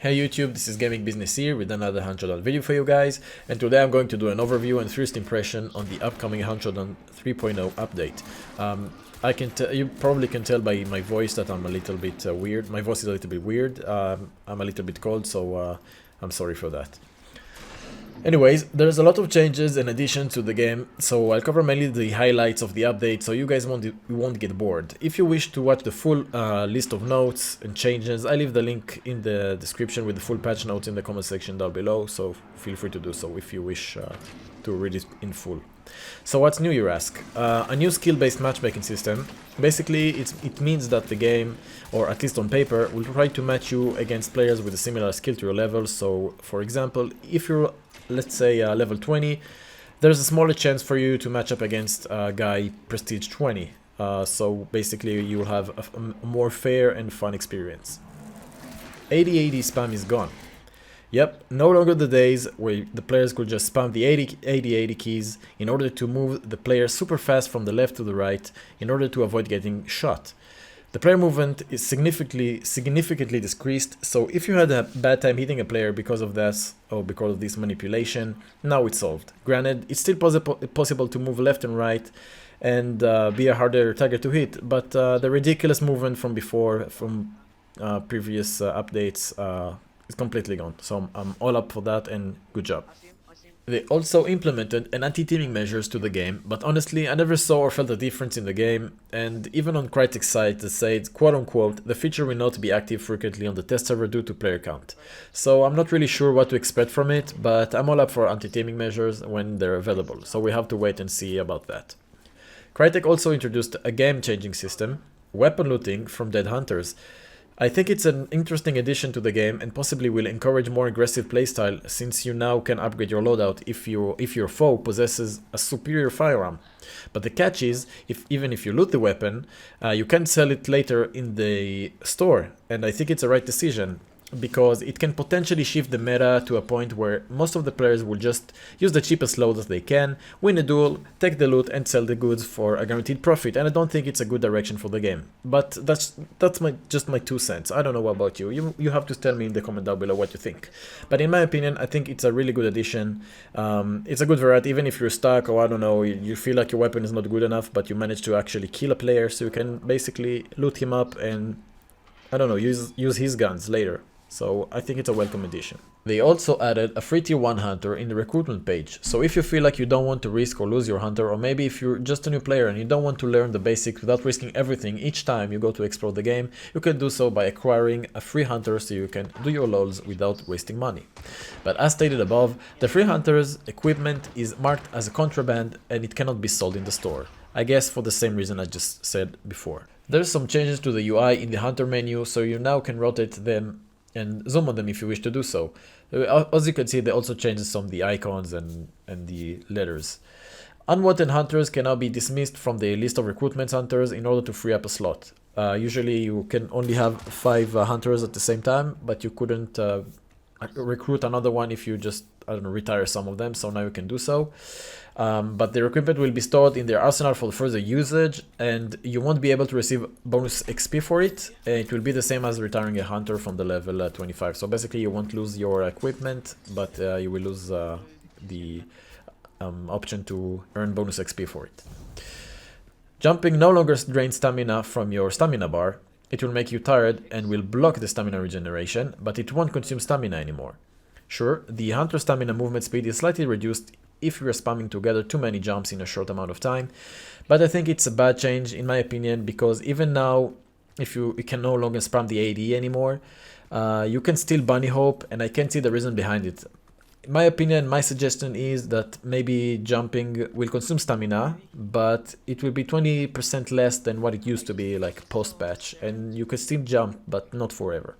Hey YouTube, this is GamingBizzness here with another Showdown video for you guys, and today I'm going to do an overview and first impression on the upcoming Showdown 3.0 update. You probably can tell by my voice that I'm a little bit weird. My voice is a little bit weird. I'm a little bit cold, so I'm sorry for that. Anyways, there's a lot of changes and additions to the game, so I'll cover mainly the highlights of the update so you guys won't get bored. If you wish to watch the full list of notes and changes, I leave the link in the description with the full patch notes in the comment section down below, so feel free to do so if you wish to read it in full. So what's new, you ask? A new skill-based matchmaking system. Basically, it means that the game, or at least on paper, will try to match you against players with a similar skill to your level. So, for example, if you're, let's say, level 20, there's a smaller chance for you to match up against a guy prestige 20. So basically, you will have a more fair and fun experience. 80-80 spam is gone. Yep, no longer the days where the players could just spam the 80-80 keys in order to move the player super fast from the left to the right in order to avoid getting shot. The player movement is significantly decreased, so if you had a bad time hitting a player because of this or because of this manipulation, now it's solved. Granted, it's still possible to move left and right and be a harder target to hit, but the ridiculous movement from before, from previous updates, is completely gone. So I'm all up for that, and good job. They also implemented an anti-teaming measures to the game, but honestly I never saw or felt a difference in the game, and even on Crytek's site they said, quote-unquote, the feature will not be active frequently on the test server due to player count. So I'm not really sure what to expect from it, but I'm all up for anti-teaming measures when they're available, so we have to wait and see about that. Crytek also introduced a game-changing system, weapon looting from dead hunters. I think it's an interesting addition to the game and possibly will encourage more aggressive playstyle, since you now can upgrade your loadout if your foe possesses a superior firearm. But the catch is, even if you loot the weapon, you can sell it later in the store, and I think it's a right decision, because it can potentially shift the meta to a point where most of the players will just use the cheapest load that they can, win a duel, take the loot and sell the goods for a guaranteed profit, and I don't think it's a good direction for the game. But that's just my 2 cents. I don't know about you. You have to tell me in the comment down below what you think. But in my opinion, I think it's a really good addition. It's a good variety, even if you're stuck, or I don't know, you feel like your weapon is not good enough, but you manage to actually kill a player, so you can basically loot him up and, I don't know, use his guns later. So I think it's a welcome addition. They also added a free tier 1 hunter in the recruitment page, so if you feel like you don't want to risk or lose your hunter, or maybe if you're just a new player and you don't want to learn the basics without risking everything each time you go to explore the game, you can do so by acquiring a free hunter so you can do your lols without wasting money. But as stated above, the free hunter's equipment is marked as a contraband and it cannot be sold in the store. I guess for the same reason I just said before. There's some changes to the UI in the hunter menu, so you now can rotate them and zoom on them if you wish to do so. As you can see, they also changed some of the icons and the letters. Unwanted hunters can now be dismissed from the list of recruitment hunters in order to free up a slot. Usually you can only have 5 hunters at the same time, but you couldn't recruit another one if you just, I don't know, retire some of them, so now you can do so. But the equipment will be stored in their arsenal for further usage, and you won't be able to receive bonus XP for it. It will be the same as retiring a hunter from the level 25. So basically you won't lose your equipment, but you will lose the option to earn bonus XP for it. Jumping no longer drains stamina from your stamina bar. It will make you tired and will block the stamina regeneration, but it won't consume stamina anymore. Sure, the hunter stamina movement speed is slightly reduced if you are spamming together too many jumps in a short amount of time, but I think it's a bad change in my opinion, because even now, if you can no longer spam the AD anymore, you can still bunny hop, and I can't see the reason behind it. In my opinion, my suggestion is that maybe jumping will consume stamina, but it will be 20% less than what it used to be like post-patch, and you can still jump, but not forever.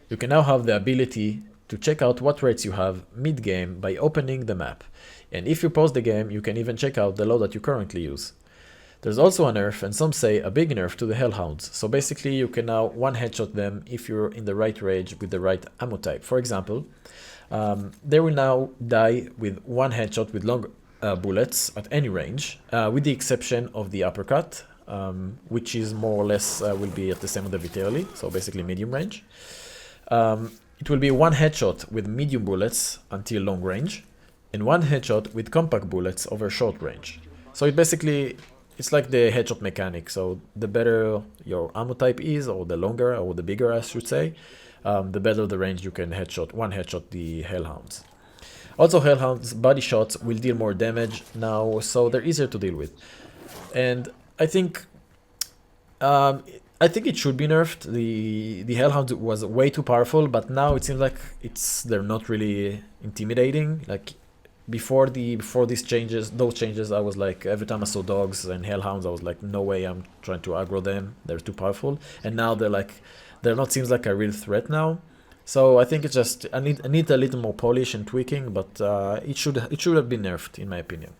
You can now have the ability to check out what rates you have mid-game by opening the map, and if you pause the game, you can even check out the load that you currently use. There's also a nerf, and some say a big nerf, to the Hellhounds, so basically you can now one headshot them if you're in the right range with the right ammo type. For example, they will now die with one headshot with long bullets at any range, with the exception of the uppercut, which is more or less will be at the same of the Vitelli, so basically medium range. it will be one headshot with medium bullets until long range, and one headshot with compact bullets over short range. So it's like the headshot mechanic. So the better your ammo type is, or the longer, or the bigger I should say, the better the range you can one headshot the Hellhounds. Also, Hellhounds body shots will deal more damage now, so they're easier to deal with. And I think it should be nerfed. The Hellhound was way too powerful, but now it seems like they're not really intimidating. Like before those changes, I was like, every time I saw dogs and Hellhounds, I was like, no way, I'm trying to aggro them. They're too powerful. And now they're not seems like a real threat now. So I think it's just I need a little more polish and tweaking, but it should have been nerfed in my opinion.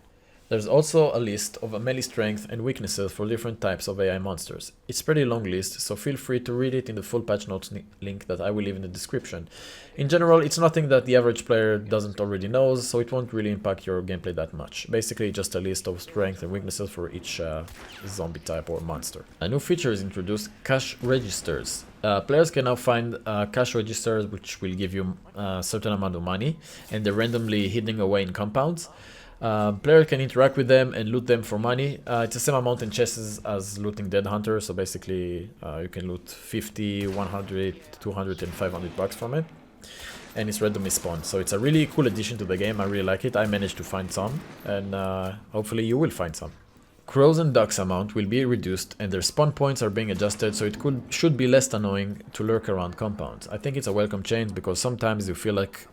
There's also a list of melee strength and weaknesses for different types of AI monsters. It's a pretty long list, so feel free to read it in the full patch notes link that I will leave in the description. In general, it's nothing that the average player doesn't already know, so it won't really impact your gameplay that much. Basically, just a list of strength and weaknesses for each zombie type or monster. A new feature is introduced: cash registers. Players can now find cash registers which will give you a certain amount of money, and they're randomly hidden away in compounds. Player can interact with them and loot them for money. It's the same amount in chests as looting Dead Hunter, so basically you can loot 50, 100, 200 and 500 bucks from it. And it's randomly spawned, so it's a really cool addition to the game. I really like it. I managed to find some, and hopefully you will find some. Crows and ducks amount will be reduced, and their spawn points are being adjusted, so it should be less annoying to lurk around compounds. I think it's a welcome change, because sometimes you feel like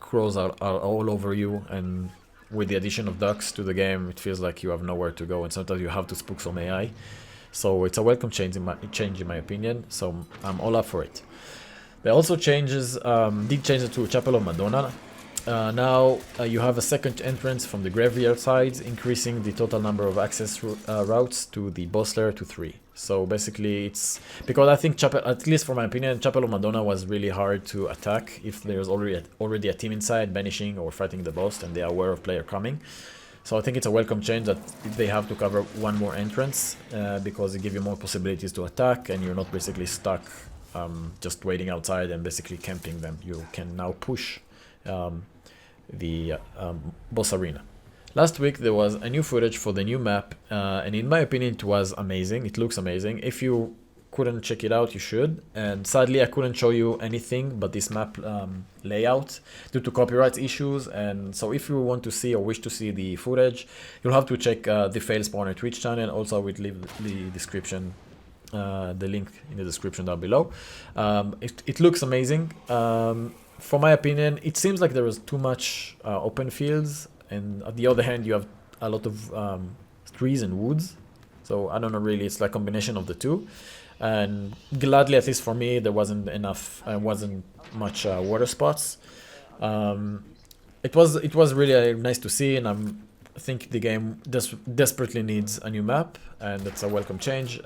crows are all over you, and with the addition of ducks to the game, it feels like you have nowhere to go, and sometimes you have to spook some AI. So it's a welcome change in my opinion, so I'm all up for it. There also did changes to Chapel of Madonna. Now you have a second entrance from the graveyard sides, increasing the total number of access routes to the boss lair to 3. So basically it's because I think at least for my opinion, Chapel of Madonna was really hard to attack if there's already a team inside banishing or fighting the boss and they are aware of player coming. So I think it's a welcome change that they have to cover one more entrance because it gives you more possibilities to attack, and you're not basically stuck just waiting outside and basically camping them. You can now push the boss arena. Last week there was a new footage for the new map, and in my opinion it was amazing. It looks amazing. If you couldn't check it out, you should. And sadly I couldn't show you anything but this map layout due to copyright issues. And so if you want to see or wish to see the footage, you'll have to check the Fail Spawner Twitch channel. Also I will leave the description, the link in the description down below. It looks amazing. For my opinion, it seems like there is too much open fields, and on the other hand you have a lot of trees and woods. So I don't know, really, it's like a combination of the two. And gladly, at least for me, there wasn't much water spots. It was really nice to see, and I think the game desperately needs a new map, and that's a welcome change.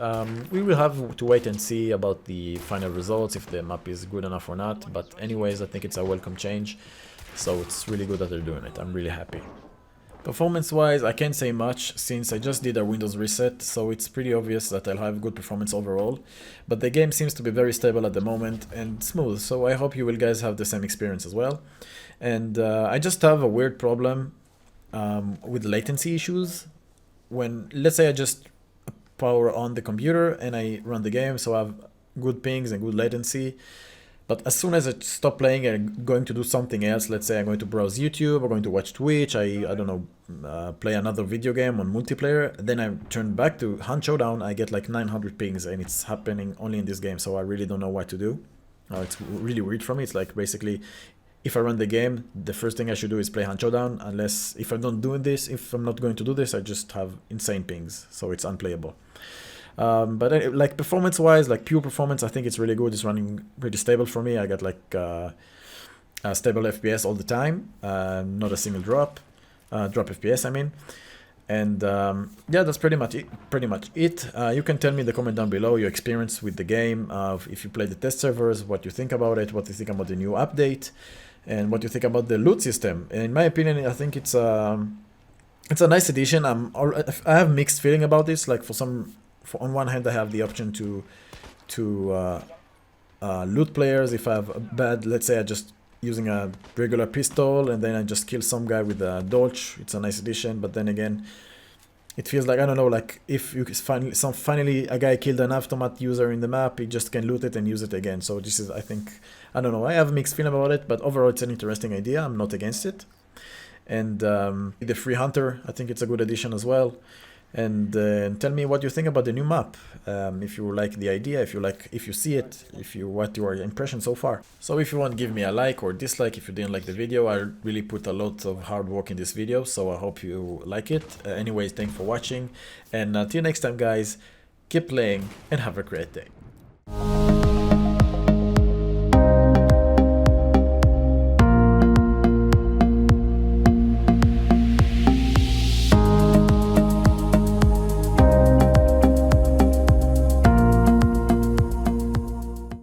We will have to wait and see about the final results, if the map is good enough or not. But anyways, I think it's a welcome change, so it's really good that they're doing it. I'm really happy. Performance-wise, I can't say much since I just did a Windows reset, so it's pretty obvious that I'll have good performance overall. But the game seems to be very stable at the moment and smooth, so I hope you will guys have the same experience as well. And I just have a weird problem with latency issues. When, let's say I just power on the computer and I run the game, so I have good pings and good latency. But as soon as I stop playing and I'm going to do something else, let's say I'm going to browse YouTube or going to watch Twitch, I don't know, play another video game on multiplayer, then I turn back to Hunt Showdown, I get like 900 pings, and it's happening only in this game, so I really don't know what to do. It's really weird for me. It's like basically, if I run the game, the first thing I should do is play Hunt Showdown, unless if I'm not doing this, if I'm not going to do this, I just have insane pings, so it's unplayable. But like performance-wise, like pure performance, I think it's really good. It's running pretty stable for me. I got like a stable FPS all the time, not a single drop FPS, I mean. And yeah, that's pretty much it. You can tell me in the comment down below your experience with the game, if you play the test servers, what you think about it, what you think about the new update, and what you think about the loot system. And in my opinion, I think it's a nice addition. I have mixed feeling about this. Like on one hand, I have the option to loot players. If I have a bad, let's say I just using a regular pistol and then I just kill some guy with a Dolch, it's a nice addition. But then again, it feels like, I don't know, like if you finally a guy killed an automat user in the map, he just can loot it and use it again. So this is, I think, I don't know, I have a mixed feeling about it, but overall it's an interesting idea. I'm not against it. And the free hunter, I think it's a good addition as well. And tell me what you think about the new map. If you like the idea, if you see it, what your impression so far. So if you want, give me a like or dislike if you didn't like the video. I really put a lot of hard work in this video, so I hope you like it. Anyways, thanks for watching, and until next time guys, keep playing and have a great day.